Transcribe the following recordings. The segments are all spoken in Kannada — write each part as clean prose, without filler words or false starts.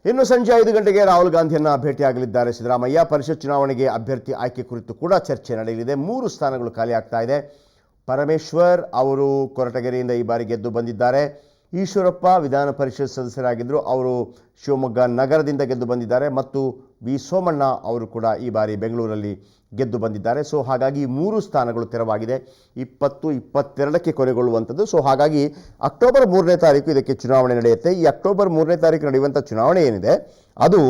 ಇನ್ನು ಸಂಜೆ 5 ಗಂಟೆಗೆ ರಾಹುಲ್ ಗಾಂಧಿಯನ್ನ ಭೇಟಿಯಾಗಲಿದ್ದಾರೆ ಸಿದ್ದರಾಮಯ್ಯ. ಪರಿಷತ್ ಚುನಾವಣೆಗೆ ಅಭ್ಯರ್ಥಿ ಆಯ್ಕೆ ಕುರಿತು ಕೂಡ ಚರ್ಚೆ ನಡೆಯಲಿದೆ. 3 ಸ್ಥಾನಗಳು ಖಾಲಿ ಆಗ್ತಾ ಇದೆ. ಪರಮೇಶ್ವರ್ ಅವರು ಕೊರಟಗೆರೆಯಿಂದ ಈ ಬಾರಿ ಗೆದ್ದು ಬಂದಿದ್ದಾರೆ. ಈಶ್ವರಪ್ಪ ವಿಧಾನ ಪರಿಷತ್ ಸದಸ್ಯರಾಗಿದ್ದರು, ಅವರು ಶಿವಮೊಗ್ಗ ನಗರದಿಂದ ಗೆದ್ದು ಬಂದಿದ್ದಾರೆ. ಮತ್ತು ವಿ ಸೋಮಣ್ಣ ಅವರು ಕೂಡ ಈ ಬಾರಿ ಬೆಂಗಳೂರಲ್ಲಿ ಗೆದ್ದು ಬಂದಿದ್ದಾರೆ. ಸೊ ಹಾಗಾಗಿ 3 ಸ್ಥಾನಗಳು ತೆರವಾಗಿದೆ. 2022ಕ್ಕೆ ಕೊನೆಗೊಳ್ಳುವಂಥದ್ದು. ಸೊ ಹಾಗಾಗಿ ಅಕ್ಟೋಬರ್ 3ನೇ ತಾರೀಕು ಇದಕ್ಕೆ ಚುನಾವಣೆ ನಡೆಯುತ್ತೆ. ಈ ಅಕ್ಟೋಬರ್ 3ನೇ ತಾರೀಕು ನಡೆಯುವಂಥ ಚುನಾವಣೆ ಏನಿದೆ ಅದು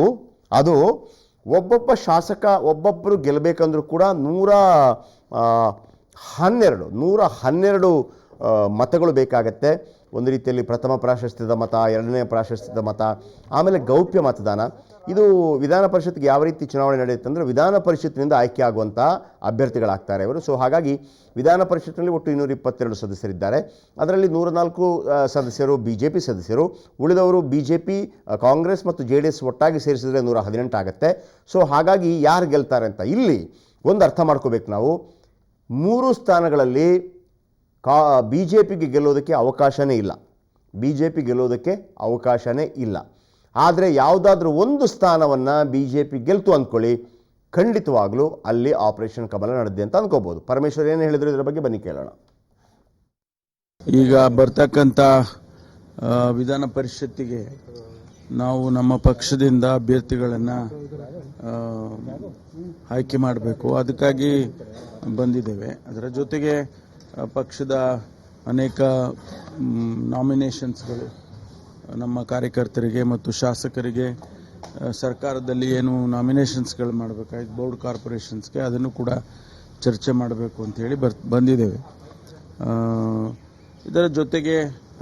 ಒಬ್ಬೊಬ್ಬ ಶಾಸಕ ಒಬ್ಬೊಬ್ಬರು ಗೆಲ್ಲಬೇಕಂದ್ರೂ ಕೂಡ 112 ಮತಗಳು ಬೇಕಾಗತ್ತೆ. ಒಂದು ರೀತಿಯಲ್ಲಿ ಪ್ರಥಮ ಪ್ರಾಶಸ್ತ್ಯದ ಮತ, ಎರಡನೇ ಪ್ರಾಶಸ್ತ್ಯದ ಮತ, ಆಮೇಲೆ ಗೌಪ್ಯ ಮತದಾನ. ಇದು ವಿಧಾನ ಪರಿಷತ್ಗೆ ಯಾವ ರೀತಿ ಚುನಾವಣೆ ನಡೆಯುತ್ತೆ ಅಂದರೆ ವಿಧಾನ ಪರಿಷತ್ತಿನಿಂದ ಆಯ್ಕೆ ಆಗುವಂಥ ಅಭ್ಯರ್ಥಿಗಳಾಗ್ತಾರೆ ಇವರು. ಸೊ ಹಾಗಾಗಿ ವಿಧಾನ ಪರಿಷತ್ನಲ್ಲಿ ಒಟ್ಟು 222 ಸದಸ್ಯರಿದ್ದಾರೆ. ಅದರಲ್ಲಿ 104 ಸದಸ್ಯರು BJP ಸದಸ್ಯರು, ಉಳಿದವರು BJP, ಕಾಂಗ್ರೆಸ್ ಮತ್ತು JDS ಒಟ್ಟಾಗಿ ಸೇರಿಸಿದರೆ 118 ಆಗುತ್ತೆ. ಸೊ ಹಾಗಾಗಿ ಯಾರು ಗೆಲ್ತಾರೆ ಅಂತ ಇಲ್ಲಿ ಒಂದು ಅರ್ಥ ಮಾಡ್ಕೋಬೇಕು ನಾವು. 3 ಸ್ಥಾನಗಳಲ್ಲಿ BJPಗೆ ಗೆಲ್ಲೋದಕ್ಕೆ ಅವಕಾಶನೇ ಇಲ್ಲ. ಆದರೆ ಯಾವುದಾದ್ರೂ ಒಂದು ಸ್ಥಾನವನ್ನು BJP ಗೆಲ್ತು ಅಂದ್ಕೊಳ್ಳಿ, ಖಂಡಿತವಾಗಲೂ ಅಲ್ಲಿ ಆಪರೇಷನ್ ಕಮಲ ನಡೆದಿದೆ ಅಂತ ಅಂದ್ಕೋಬಹುದು. ಪರಮೇಶ್ವರ್ ಏನು ಹೇಳಿದ್ರು ಇದರ ಬಗ್ಗೆ ಬನ್ನಿ ಕೇಳೋಣ. ಈಗ ಬರ್ತಕ್ಕಂಥ ವಿಧಾನ ಪರಿಷತ್ತಿಗೆ ನಾವು ನಮ್ಮ ಪಕ್ಷದಿಂದ ಅಭ್ಯರ್ಥಿಗಳನ್ನು ಆಯ್ಕೆ ಮಾಡಬೇಕು, ಅದಕ್ಕಾಗಿ ಬಂದಿದ್ದೇವೆ. ಅದರ ಜೊತೆಗೆ ಪಕ್ಷದ ಅನೇಕ ನಾಮಿನೇಷನ್ಸ್ಗಳು ನಮ್ಮ ಕಾರ್ಯಕರ್ತರಿಗೆ ಮತ್ತು ಶಾಸಕರಿಗೆ ಸರ್ಕಾರದಲ್ಲಿ ಏನು ನಾಮಿನೇಷನ್ಸ್ಗಳು ಮಾಡಬೇಕಾಯ್ತು ಬೋರ್ಡ್ ಕಾರ್ಪೊರೇಷನ್ಸ್ಗೆ, ಅದನ್ನು ಕೂಡ ಚರ್ಚೆ ಮಾಡಬೇಕು ಅಂತ ಹೇಳಿ ಬಂದಿದ್ದೇವೆ. ಇದರ ಜೊತೆಗೆ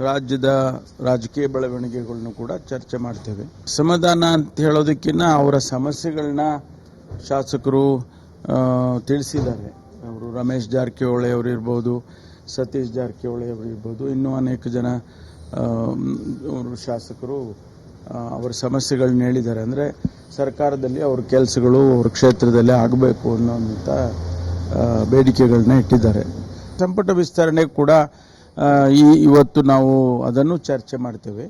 ರಾಜ್ಯದ ರಾಜಕೀಯ ಬೆಳವಣಿಗೆಗಳನ್ನು ಕೂಡ ಚರ್ಚೆ ಮಾಡ್ತೇವೆ. ಸಮಾಧಾನ ಅಂತ ಹೇಳೋದಕ್ಕಿಂತ ಅವರ ಸಮಸ್ಯೆಗಳನ್ನ ಶಾಸಕರು ತಿಳಿಸಿದ್ದಾರೆ. ಅವರು ರಮೇಶ್ ಜಾರಕಿಹೊಳಿ ಅವರು ಇರ್ಬೋದು, ಸತೀಶ್ ಜಾರಕಿಹೊಳಿ ಅವರು ಇರ್ಬೋದು, ಇನ್ನೂ ಅನೇಕ ಜನ ಅವರು ಶಾಸಕರು ಅವರ ಸಮಸ್ಯೆಗಳನ್ನ ಹೇಳಿದ್ದಾರೆ. ಅಂದರೆ ಸರ್ಕಾರದಲ್ಲಿ ಅವ್ರ ಕೆಲಸಗಳು ಅವ್ರ ಕ್ಷೇತ್ರದಲ್ಲಿ ಆಗಬೇಕು ಅನ್ನೋಂಥ ಬೇಡಿಕೆಗಳನ್ನ ಇಟ್ಟಿದ್ದಾರೆ. ಸಂಪುಟ ವಿಸ್ತರಣೆ ಕೂಡ ಇವತ್ತು ನಾವು ಅದನ್ನು ಚರ್ಚೆ ಮಾಡ್ತೇವೆ.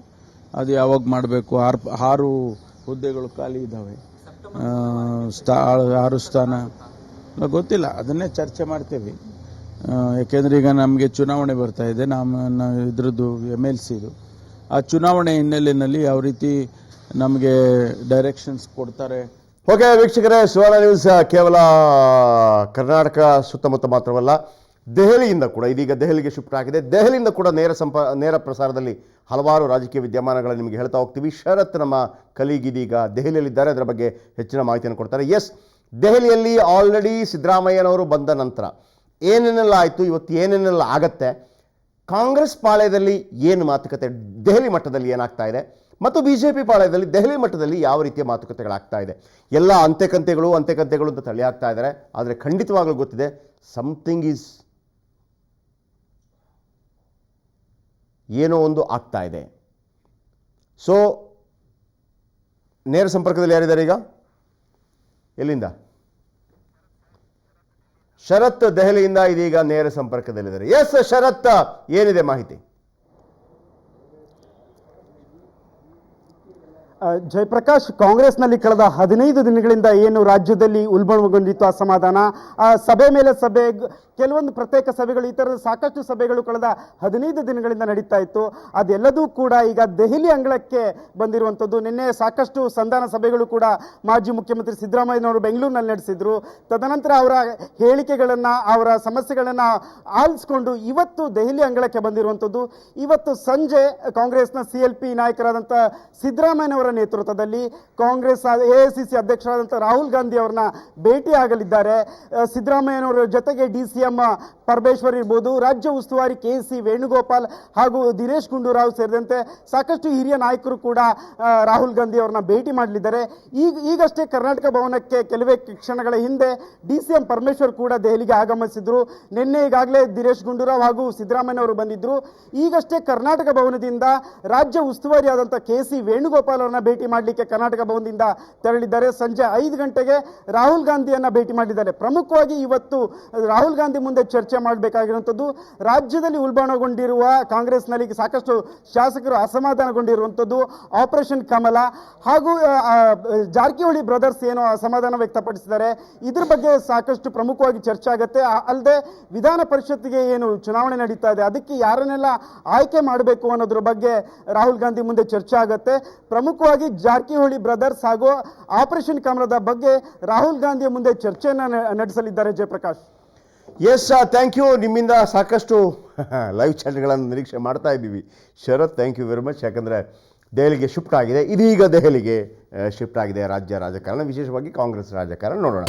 ಅದು ಯಾವಾಗ ಮಾಡಬೇಕು, 6 ಹುದ್ದೆಗಳು ಖಾಲಿ ಇದ್ದಾವೆ, 6 ಸ್ಥಾನ ಗೊತ್ತಿಲ್ಲ, ಅದನ್ನೇ ಚರ್ಚೆ ಮಾಡ್ತೇವೆ. ಯಾಕೆಂದರೆ ಈಗ ನಮಗೆ ಚುನಾವಣೆ ಬರ್ತಾ ಇದೆ, ಇದ್ರದ್ದು MLCದು. ಆ ಚುನಾವಣೆ ಹಿನ್ನೆಲೆಯಲ್ಲಿ ಯಾವ ರೀತಿ ನಮಗೆ ಡೈರೆಕ್ಷನ್ಸ್ ಕೊಡ್ತಾರೆ. ಓಕೆ ವೀಕ್ಷಕರೇ, ಸುವರ್ಣ ನ್ಯೂಸ್ ಕೇವಲ ಕರ್ನಾಟಕ ಸುತ್ತಮುತ್ತ ಮಾತ್ರವಲ್ಲ, ದೆಹಲಿಯಿಂದ ಕೂಡ ಇದೀಗ ದೆಹಲಿಗೆ ಶಿಫ್ಟ್ ಆಗಿದೆ. ದೆಹಲಿಯಿಂದ ಕೂಡ ನೇರ ಪ್ರಸಾರದಲ್ಲಿ ಹಲವಾರು ರಾಜಕೀಯ ವಿದ್ಯಮಾನಗಳನ್ನು ನಿಮಗೆ ಹೇಳ್ತಾ ಹೋಗ್ತೀವಿ. ಶರತ್ ನಮ್ಮ ಕಲೀಗ್ ಇದೀಗ ದೆಹಲಿಯಲ್ಲಿದ್ದಾರೆ, ಅದರ ಬಗ್ಗೆ ಹೆಚ್ಚಿನ ಮಾಹಿತಿಯನ್ನು ಕೊಡ್ತಾರೆ. ಎಸ್, ದೆಹಲಿಯಲ್ಲಿ ಆಲ್ರೆಡಿ ಸಿದ್ದರಾಮಯ್ಯನವರು ಬಂದ ನಂತರ ಏನೇನೆಲ್ಲ ಆಯಿತು, ಇವತ್ತು ಏನೇನೆಲ್ಲ ಆಗತ್ತೆ, ಕಾಂಗ್ರೆಸ್ ಪಾಳ್ಯದಲ್ಲಿ ಏನು ಮಾತುಕತೆ ದೆಹಲಿ ಮಟ್ಟದಲ್ಲಿ ಏನಾಗ್ತಾ ಇದೆ, ಮತ್ತು BJP ಪಾಳ್ಯದಲ್ಲಿ ದೆಹಲಿ ಮಟ್ಟದಲ್ಲಿ ಯಾವ ರೀತಿಯ ಮಾತುಕತೆಗಳಾಗ್ತಾ ಇದೆ, ಎಲ್ಲ ಅಂತೆಕಂತೆಗಳು ಅಂತ ತಳ್ಳಿ ಹಾಕ್ತಾ ಇದ್ದಾರೆ. ಆದರೆ ಖಂಡಿತವಾಗ್ಲೂ ಗೊತ್ತಿದೆ, ಸಮಥಿಂಗ್ ಈಸ್ ಏನೋ ಒಂದು ಆಗ್ತಾ ಇದೆ. ಸೊ ನೇರ ಸಂಪರ್ಕದಲ್ಲಿ ಯಾರಿದ್ದಾರೆ ಈಗ? ಎಲ್ಲಿಂದ? ಶರತ್ ದೆಹಲಿಯಿಂದ ಇದೀಗ ನೇರ ಸಂಪರ್ಕದಲ್ಲಿದ್ದಾರೆ. ಎಸ್ ಶರತ್, ಏನಿದೆ ಮಾಹಿತಿ? ಜಯಪ್ರಕಾಶ್, ಕಾಂಗ್ರೆಸ್ನಲ್ಲಿ ಕಳೆದ 15 ದಿನಗಳಿಂದ ಏನು ರಾಜ್ಯದಲ್ಲಿ ಉಲ್ಬಣಗೊಂಡಿತ್ತು ಅಸಮಾಧಾನ, ಸಭೆ ಮೇಲೆ ಸಭೆ, ಕೆಲವೊಂದು ಪ್ರತ್ಯೇಕ ಸಭೆಗಳು, ಈ ಥರದ ಸಾಕಷ್ಟು ಸಭೆಗಳು ಕಳೆದ 15 ದಿನಗಳಿಂದ ನಡೀತಾ ಇತ್ತು. ಅದೆಲ್ಲದೂ ಕೂಡ ಈಗ ದೆಹಲಿ ಅಂಗಳಕ್ಕೆ ಬಂದಿರುವಂಥದ್ದು. ನಿನ್ನೆ ಸಾಕಷ್ಟು ಸಂಧಾನ ಸಭೆಗಳು ಕೂಡ ಮಾಜಿ ಮುಖ್ಯಮಂತ್ರಿ ಸಿದ್ದರಾಮಯ್ಯನವರು ಬೆಂಗಳೂರಿನಲ್ಲಿ ನಡೆಸಿದ್ರು. ತದನಂತರ ಅವರ ಹೇಳಿಕೆಗಳನ್ನು, ಅವರ ಸಮಸ್ಯೆಗಳನ್ನು ಆಲಿಸಿಕೊಂಡು ಇವತ್ತು ದೆಹಲಿ ಅಂಗಳಕ್ಕೆ ಬಂದಿರುವಂಥದ್ದು. ಇವತ್ತು ಸಂಜೆ ಕಾಂಗ್ರೆಸ್ನ CLP ನಾಯಕರಾದಂಥ ಸಿದ್ದರಾಮಯ್ಯನವರ ನೇತೃತ್ವದಲ್ಲಿ ಕಾಂಗ್ರೆಸ್ AICC ಅಧ್ಯಕ್ಷರಾದಂಥ ರಾಹುಲ್ ಗಾಂಧಿ ಅವರನ್ನ ಭೇಟಿಯಾಗಲಿದ್ದಾರೆ. ಸಿದ್ದರಾಮಯ್ಯನವರ ಜೊತೆಗೆ DCM ಪರಮೇಶ್ವರ್ ಇರ್ಬೋದು, ರಾಜ್ಯ ಉಸ್ತುವಾರಿ KC ವೇಣುಗೋಪಾಲ್ ಹಾಗೂ ದಿನೇಶ್ ಗುಂಡೂರಾವ್ ಸೇರಿದಂತೆ ಸಾಕಷ್ಟು ಹಿರಿಯ ನಾಯಕರು ಕೂಡ ರಾಹುಲ್ ಗಾಂಧಿ ಅವರನ್ನ ಭೇಟಿ ಮಾಡಲಿದ್ದಾರೆ. ಈಗಷ್ಟೇ ಕರ್ನಾಟಕ ಭವನಕ್ಕೆ ಕೆಲವೇ ಕ್ಷಣಗಳ ಹಿಂದೆ DCM ಪರಮೇಶ್ವರ್ ಕೂಡ ದೆಹಲಿಗೆ ಆಗಮಿಸಿದ್ರು. ನಿನ್ನೆ ಈಗಾಗಲೇ ದಿನೇಶ್ ಗುಂಡೂರಾವ್ ಹಾಗೂ ಸಿದ್ದರಾಮಯ್ಯನವರು ಬಂದಿದ್ರು. ಈಗಷ್ಟೇ ಕರ್ನಾಟಕ ಭವನದಿಂದ ರಾಜ್ಯ ಉಸ್ತುವಾರಿಯಾದಂಥ KC ವೇಣುಗೋಪಾಲ್ ಅವರನ್ನ ಅವರನ್ನ ಭೇಟಿ ಮಾಡಲಿಕ್ಕೆ ಕರ್ನಾಟಕ ಭವನದಿಂದ ತೆರಳಿದ್ದಾರೆ. ಸಂಜೆ 5 ಗಂಟೆಗೆ ರಾಹುಲ್ ಗಾಂಧಿಯನ್ನ ಭೇಟಿ ಮಾಡಿದ್ದಾರೆ. ಪ್ರಮುಖವಾಗಿ ಇವತ್ತು ರಾಹುಲ್ ಗಾಂಧಿ ಮುಂದೆ ಚರ್ಚೆ ಮಾಡಬೇಕಾಗಿರುವಂಥದ್ದು ರಾಜ್ಯದಲ್ಲಿ ಉಲ್ಬಣಗೊಂಡಿರುವ ಕಾಂಗ್ರೆಸ್ನಲ್ಲಿ ಸಾಕಷ್ಟು ಶಾಸಕರು ಅಸಮಾಧಾನಗೊಂಡಿರುವಂಥದ್ದು ಆಪರೇಷನ್ ಕಮಲ ಹಾಗೂ ಜಾರಕಿಹೊಳಿ ಬ್ರದರ್ಸ್ ಏನು ಅಸಮಾಧಾನ ವ್ಯಕ್ತಪಡಿಸಿದ್ದಾರೆ, ಇದ್ರ ಬಗ್ಗೆ ಸಾಕಷ್ಟು ಪ್ರಮುಖವಾಗಿ ಚರ್ಚೆ ಆಗುತ್ತೆ. ಅಲ್ಲದೆ ವಿಧಾನ ಪರಿಷತ್ಗೆ ಏನು ಚುನಾವಣೆ ನಡೀತಾ ಇದೆ ಅದಕ್ಕೆ ಯಾರನ್ನೆಲ್ಲ ಆಯ್ಕೆ ಮಾಡಬೇಕು ಅನ್ನೋದ್ರ ಬಗ್ಗೆ ರಾಹುಲ್ ಗಾಂಧಿ ಮುಂದೆ ಚರ್ಚೆ ಆಗುತ್ತೆ. ಪ್ರಮುಖವಾಗಿ ಜಾರಕಿಹೊಳಿ ಬ್ರದರ್ಸ್ ಹಾಗೂ ಆಪರೇಷನ್ ಕಮಲದ ಬಗ್ಗೆ ರಾಹುಲ್ ಗಾಂಧಿಯ ಮುಂದೆ ಚರ್ಚೆಯನ್ನು ನಡೆಸಲಿದ್ದಾರೆ. ಜಯಪ್ರಕಾಶ್. Yes, thank you. ನಿಮ್ಮಿಂದ ಸಾಕಷ್ಟು ಲೈವ್ ಚಾಟ್ಗಳನ್ನು ನಿರೀಕ್ಷೆ ಮಾಡ್ತಾ ಇದ್ದೀವಿ. Sharath, thank you very much. ಯಾಕಂದರೆ ದೆಹಲಿಗೆ ಶಿಫ್ಟ್ ಆಗಿದೆ, ಇದೀಗ ದೆಹಲಿಗೆ ಶಿಫ್ಟ್ ಆಗಿದೆ ರಾಜ್ಯ ರಾಜಕಾರಣ, ವಿಶೇಷವಾಗಿ ಕಾಂಗ್ರೆಸ್ ರಾಜಕಾರಣ. ನೋಡೋಣ.